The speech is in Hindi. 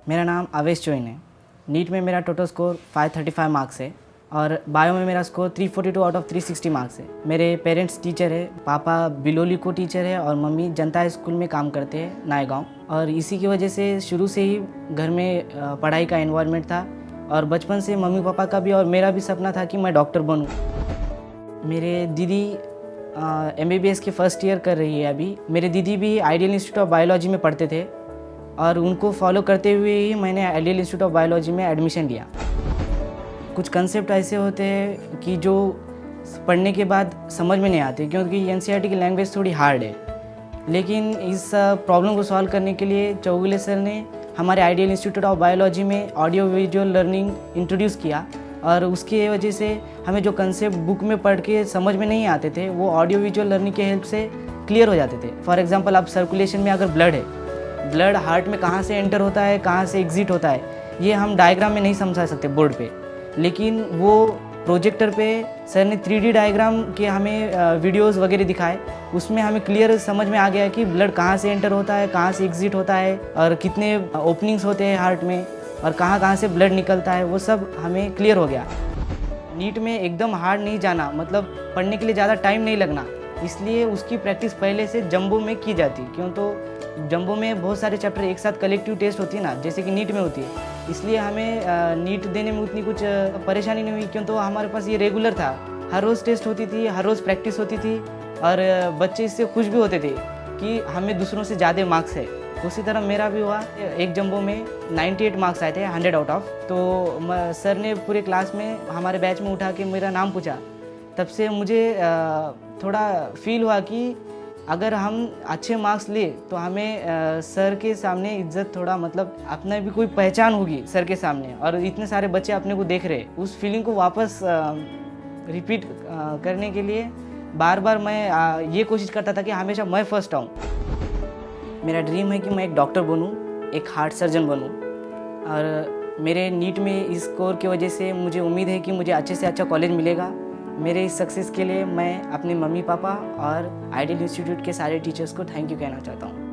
मेरा नाम आवेश चोइन है। नीट में मेरा टोटल स्कोर 535 मार्क्स है और बायो में मेरा स्कोर 342 आउट ऑफ 360 मार्क्स है। मेरे पेरेंट्स टीचर है, पापा बिलोली को टीचर है और मम्मी जनता स्कूल में काम करते हैं नायगांव। और इसी की वजह से शुरू से ही घर में पढ़ाई का एनवायरनमेंट था और बचपन से मम्मी पापा का भी और मेरा भी सपना था कि मैं डॉक्टर बनूं। मेरे दीदी MBBS के फर्स्ट ईयर कर रही है अभी। मेरे दीदी भी आइडियल इंस्टीट्यूट ऑफ बायोलॉजी में पढ़ते थे और उनको फॉलो करते हुए ही मैंने आइडियल इंस्टीट्यूट ऑफ बायोलॉजी में एडमिशन लिया। कुछ कंसेप्ट ऐसे होते हैं कि जो पढ़ने के बाद समझ में नहीं आते, क्योंकि NCERT की लैंग्वेज थोड़ी हार्ड है। लेकिन इस प्रॉब्लम को सॉल्व करने के लिए चौगुले सर ने हमारे आइडियल इंस्टीट्यूट ऑफ बायोलॉजी में ऑडियो विजुअल लर्निंग इंट्रोड्यूस किया और उसकी वजह से हमें जो कंसेप्ट बुक में पढ़ के समझ में नहीं आते थे वो ऑडियो विजुअल लर्निंग के हेल्प से क्लियर हो जाते थे। फॉर एग्जांपल, अब सर्कुलेशन में अगर ब्लड है, ब्लड हार्ट में कहाँ से एंटर होता है, कहाँ से एग्जिट होता है, ये हम डायग्राम में नहीं समझा सकते बोर्ड पे। लेकिन वो प्रोजेक्टर पे सर ने 3D डायग्राम के हमें वीडियोस वगैरह दिखाए। उसमें हमें क्लियर समझ में आ गया कि ब्लड कहाँ से एंटर होता है, कहाँ से एग्जिट होता है और कितने ओपनिंग्स होते हैं हार्ट में और कहाँ से ब्लड निकलता है, वो सब हमें क्लियर हो गया। नीट में एकदम हार्ड नहीं जाना, मतलब पढ़ने के लिए ज़्यादा टाइम नहीं लगना, इसलिए उसकी प्रैक्टिस पहले से जंबो में की जाती। क्यों तो जंबो में बहुत सारे चैप्टर एक साथ कलेक्टिव टेस्ट होती है ना, जैसे कि नीट में होती है, इसलिए हमें नीट देने में उतनी कुछ परेशानी नहीं हुई। क्यों तो हमारे पास ये रेगुलर था, हर रोज़ टेस्ट होती थी, हर रोज़ प्रैक्टिस होती थी और बच्चे इससे खुश भी होते थे कि हमें दूसरों से ज़्यादा मार्क्स है। उसी तरह मेरा भी हुआ। एक जंबो में 98 मार्क्स आए थे 100 आउट ऑफ। तो सर ने पूरे क्लास में हमारे बैच में उठा के मेरा नाम पूछा। तब से मुझे थोड़ा फील हुआ कि अगर हम अच्छे मार्क्स ले तो हमें सर के सामने इज्जत, थोड़ा मतलब अपना भी कोई पहचान होगी सर के सामने और इतने सारे बच्चे अपने को देख रहे। उस फीलिंग को वापस रिपीट करने के लिए बार बार मैं ये कोशिश करता था कि हमेशा मैं फर्स्ट आऊँ। मेरा ड्रीम है कि मैं एक डॉक्टर बनूँ, एक हार्ट सर्जन बनूँ और मेरे नीट में इस स्कोर की वजह से मुझे उम्मीद है कि मुझे अच्छे से अच्छा कॉलेज मिलेगा। मेरे इस सक्सेस के लिए मैं अपने मम्मी पापा और आइडियल इंस्टीट्यूट के सारे टीचर्स को थैंक यू कहना चाहता हूँ।